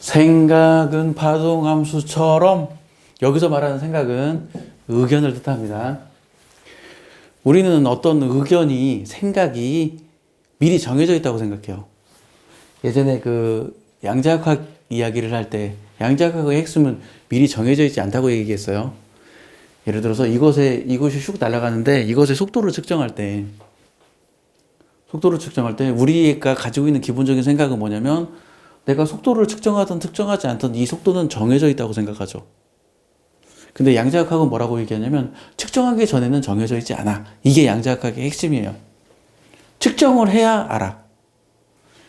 생각은 파동함수처럼, 여기서 말하는 생각은 의견을 뜻합니다. 우리는 어떤 의견이, 생각이 미리 정해져 있다고 생각해요. 예전에 그 양자역학 이야기를 할 때 양자역학의 핵심은 미리 정해져 있지 않다고 얘기했어요. 예를 들어서 이것이 슉 날아가는데 이것의 속도를 측정할 때 우리가 가지고 있는 기본적인 생각은 뭐냐면, 내가 속도를 측정하든 측정하지 않든 이 속도는 정해져 있다고 생각하죠. 근데 양자역학은 뭐라고 얘기하냐면, 측정하기 전에는 정해져 있지 않아. 이게 양자역학의 핵심이에요. 측정을 해야 알아.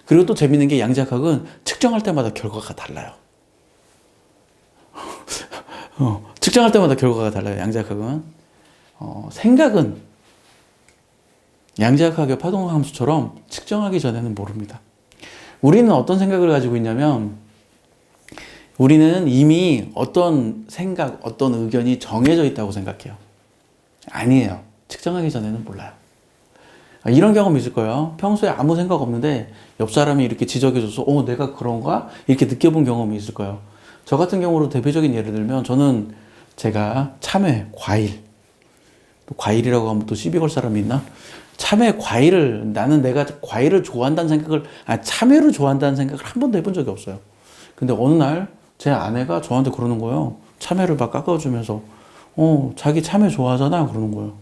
그리고 또 재밌는 게, 양자역학은 측정할 때마다 결과가 달라요. 측정할 때마다 결과가 달라요, 양자역학은. 생각은 양자역학의 파동함수처럼 측정하기 전에는 모릅니다. 우리는 어떤 생각을 가지고 있냐면, 우리는 이미 어떤 생각, 어떤 의견이 정해져 있다고 생각해요. 아니에요. 측정하기 전에는 몰라요. 이런 경험 있을 거예요. 평소에 아무 생각 없는데 옆 사람이 이렇게 지적해줘서 내가 그런가? 이렇게 느껴본 경험이 있을 거예요. 저 같은 경우로 대표적인 예를 들면, 저는 제가 참외, 과일이라고 하면 또 시비 걸 사람이 있나? 참외, 과일을, 나는 내가 과일을 좋아한다는 생각을, 참외를 좋아한다는 생각을 한 번도 해본 적이 없어요. 근데 어느 날 제 아내가 저한테 그러는 거예요. 참외를 막 깎아주면서, 자기 참외 좋아하잖아. 그러는 거예요.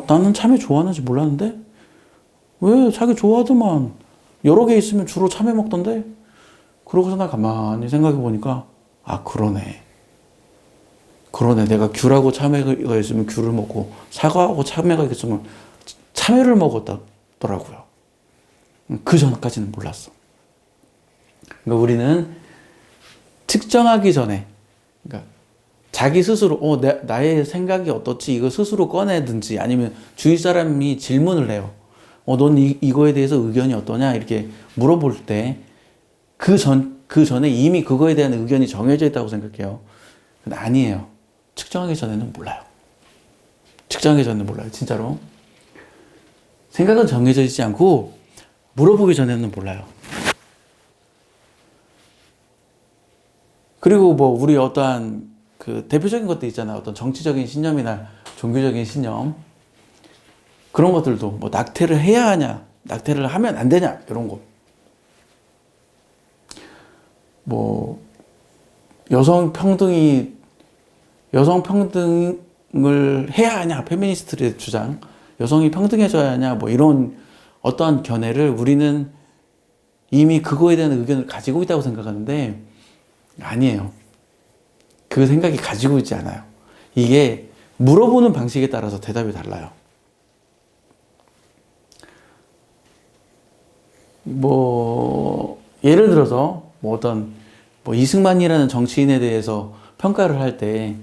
나는 참외 좋아하는지 몰랐는데? 왜 자기 좋아하더만. 여러 개 있으면 주로 참외 먹던데? 그러고서 나 가만히 생각해 보니까, 그러네. 내가 귤하고 참외가 있으면 귤을 먹고, 사과하고 참외가 있으면 참외를 먹었더라고요. 그 전까지는 몰랐어. 그러니까 우리는 측정하기 전에, 그러니까 자기 스스로 나의 생각이 어떻지, 이거 스스로 꺼내든지, 아니면 주위 사람이 질문을 해요. 넌 이거에 대해서 의견이 어떠냐, 이렇게 물어볼 때 그 전에 이미 그거에 대한 의견이 정해져 있다고 생각해요. 근데 아니에요. 측정하기 전에는 몰라요. 진짜로. 생각은 정해져 있지 않고 물어보기 전에는 몰라요. 그리고 우리 어떠한 그 대표적인 것도 있잖아요. 어떤 정치적인 신념이나 종교적인 신념. 그런 것들도 낙태를 해야 하냐, 낙태를 하면 안 되냐, 이런 거. 여성 평등을 해야 하냐, 페미니스트의 주장. 여성이 평등해져야 하냐, 이런 어떠한 견해를 우리는 이미 그거에 대한 의견을 가지고 있다고 생각하는데, 아니에요. 그 생각이 가지고 있지 않아요. 이게 물어보는 방식에 따라서 대답이 달라요. 예를 들어서 이승만이라는 정치인에 대해서 평가를 할 때,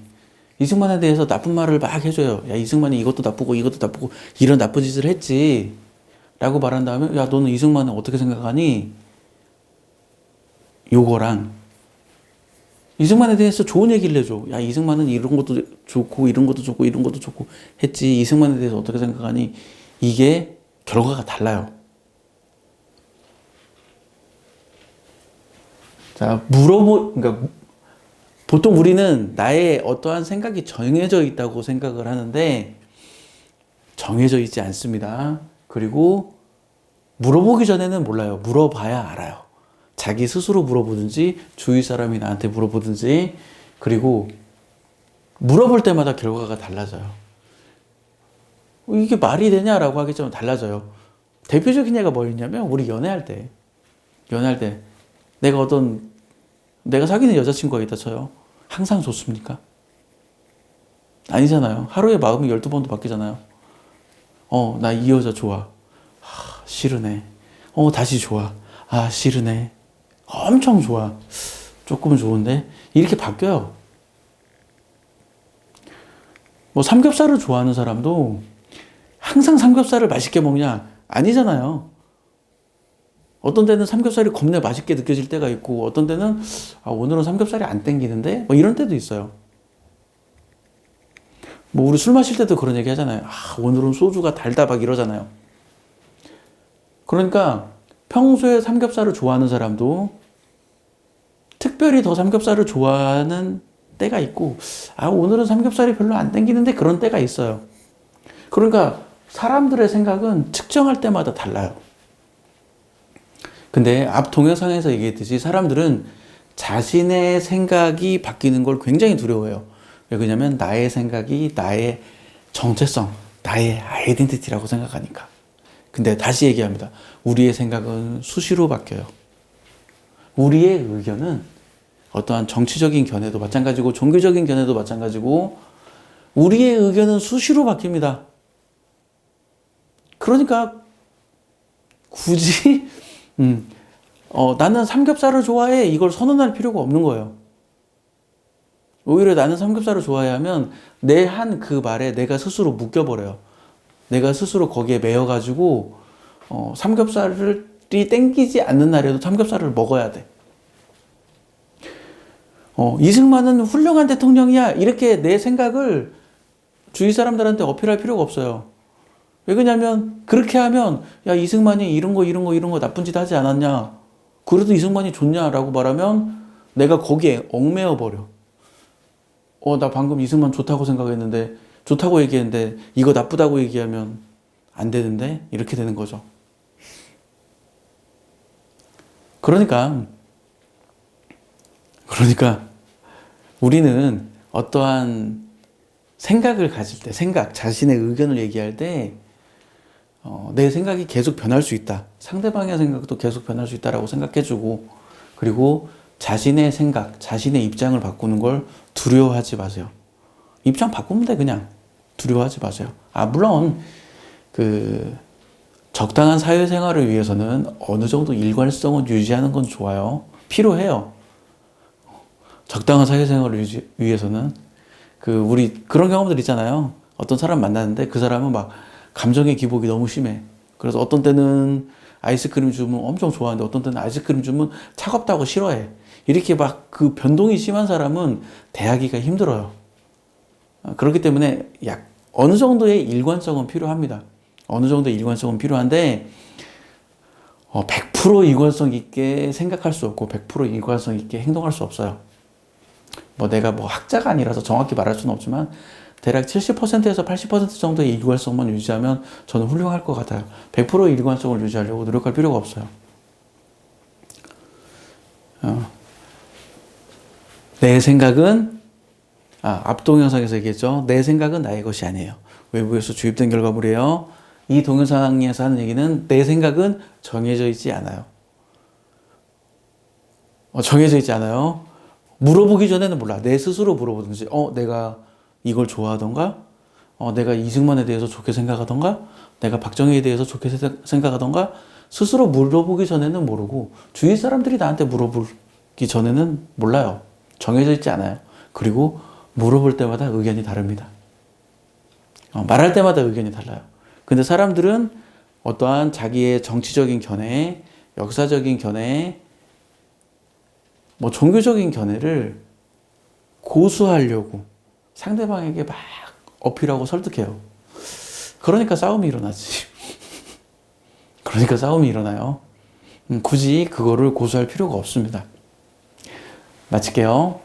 이승만에 대해서 나쁜 말을 막 해줘요. 야, 이승만이 이것도 나쁘고 이런 나쁜 짓을 했지 라고 말한 다음에, 야, 너는 이승만을 어떻게 생각하니? 요거랑 이승만에 대해서 좋은 얘기를 해줘. 야, 이승만은 이런 것도 좋고 이런 것도 좋고 했지, 이승만에 대해서 어떻게 생각하니? 이게 결과가 달라요. 자, 그러니까 보통 우리는 나의 어떠한 생각이 정해져 있다고 생각을 하는데, 정해져 있지 않습니다. 그리고 물어보기 전에는 몰라요. 물어봐야 알아요. 자기 스스로 물어보든지, 주위 사람이 나한테 물어보든지, 그리고 물어볼 때마다 결과가 달라져요. 이게 말이 되냐라고 하겠지만 달라져요. 대표적인 예가 뭐였냐면, 우리 연애할 때 내가 사귀는 여자친구가 있다 쳐요. 항상 좋습니까? 아니잖아요. 하루에 마음이 12번도 바뀌잖아요. 나 이 여자 좋아. 싫으네. 다시 좋아. 싫으네. 엄청 좋아. 조금 좋은데? 이렇게 바뀌어요. 삼겹살을 좋아하는 사람도 항상 삼겹살을 맛있게 먹냐? 아니잖아요. 어떤 때는 삼겹살이 겁내 맛있게 느껴질 때가 있고, 어떤 때는 오늘은 삼겹살이 안 땡기는데? 이런 때도 있어요. 우리 술 마실 때도 그런 얘기 하잖아요. 오늘은 소주가 달다 막 이러잖아요. 그러니까 평소에 삼겹살을 좋아하는 사람도 특별히 더 삼겹살을 좋아하는 때가 있고, 오늘은 삼겹살이 별로 안 땡기는데 그런 때가 있어요. 그러니까 사람들의 생각은 측정할 때마다 달라요. 근데 앞 동영상에서 얘기했듯이 사람들은 자신의 생각이 바뀌는 걸 굉장히 두려워해요. 왜 그러냐면 나의 생각이 나의 정체성, 나의 아이덴티티라고 생각하니까. 근데 다시 얘기합니다. 우리의 생각은 수시로 바뀌어요. 우리의 의견은 어떠한 정치적인 견해도 마찬가지고 종교적인 견해도 마찬가지고 우리의 의견은 수시로 바뀝니다. 그러니까 굳이 나는 삼겹살을 좋아해 이걸 선언할 필요가 없는 거예요. 오히려 나는 삼겹살을 좋아해 하면 내 한 그 말에 내가 스스로 묶여버려요. 내가 스스로 거기에 매여가지고 삼겹살이 땡기지 않는 날에도 삼겹살을 먹어야 돼. 이승만은 훌륭한 대통령이야 이렇게 내 생각을 주위 사람들한테 어필할 필요가 없어요. 왜 그러냐면 그렇게 하면 야 이승만이 이런 거 나쁜 짓 하지 않았냐 그래도 이승만이 좋냐라고 말하면 내가 거기에 얽매여 버려. 나 방금 이승만 좋다고 생각했는데 좋다고 얘기했는데 이거 나쁘다고 얘기하면 안 되는데 이렇게 되는 거죠. 그러니까 우리는 어떠한 생각을 가질 때 자신의 의견을 얘기할 때 내 생각이 계속 변할 수 있다. 상대방의 생각도 계속 변할 수 있다라고 생각해주고 그리고 자신의 생각, 자신의 입장을 바꾸는 걸 두려워하지 마세요. 입장 바꾸면 돼 그냥. 두려워하지 마세요. 물론 적당한 사회생활을 위해서는 어느 정도 일관성은 유지하는 건 좋아요. 필요해요. 적당한 사회생활을 위해서는 우리 그런 경험들 있잖아요. 어떤 사람 만나는데 그 사람은 막 감정의 기복이 너무 심해. 그래서 어떤 때는 아이스크림 주면 엄청 좋아하는데 어떤 때는 아이스크림 주면 차갑다고 싫어해. 이렇게 막 그 변동이 심한 사람은 대하기가 힘들어요. 그렇기 때문에 어느 정도의 일관성은 필요합니다. 어느 정도의 일관성은 필요한데 100% 일관성 있게 생각할 수 없고 100% 일관성 있게 행동할 수 없어요. 내가 학자가 아니라서 정확히 말할 수는 없지만 대략 70%에서 80% 정도의 일관성만 유지하면 저는 훌륭할 것 같아요. 100% 일관성을 유지하려고 노력할 필요가 없어요. 내 생각은 앞 동영상에서 얘기했죠. 내 생각은 나의 것이 아니에요. 외부에서 주입된 결과물이에요. 이 동영상에서 하는 얘기는 내 생각은 정해져 있지 않아요. 정해져 있지 않아요. 물어보기 전에는 몰라. 내 스스로 물어보든지 내가 이걸 좋아하던가 내가 이승만에 대해서 좋게 생각하던가 내가 박정희에 대해서 좋게 생각하던가 스스로 물어보기 전에는 모르고 주위 사람들이 나한테 물어보기 전에는 몰라요. 정해져 있지 않아요. 그리고 물어볼 때마다 의견이 다릅니다. 말할 때마다 의견이 달라요. 근데 사람들은 어떠한 자기의 정치적인 견해, 역사적인 견해, 종교적인 견해를 고수하려고 상대방에게 막 어필하고 설득해요. 그러니까 싸움이 일어나지. 그러니까 싸움이 일어나요. 굳이 그거를 고수할 필요가 없습니다. 마칠게요.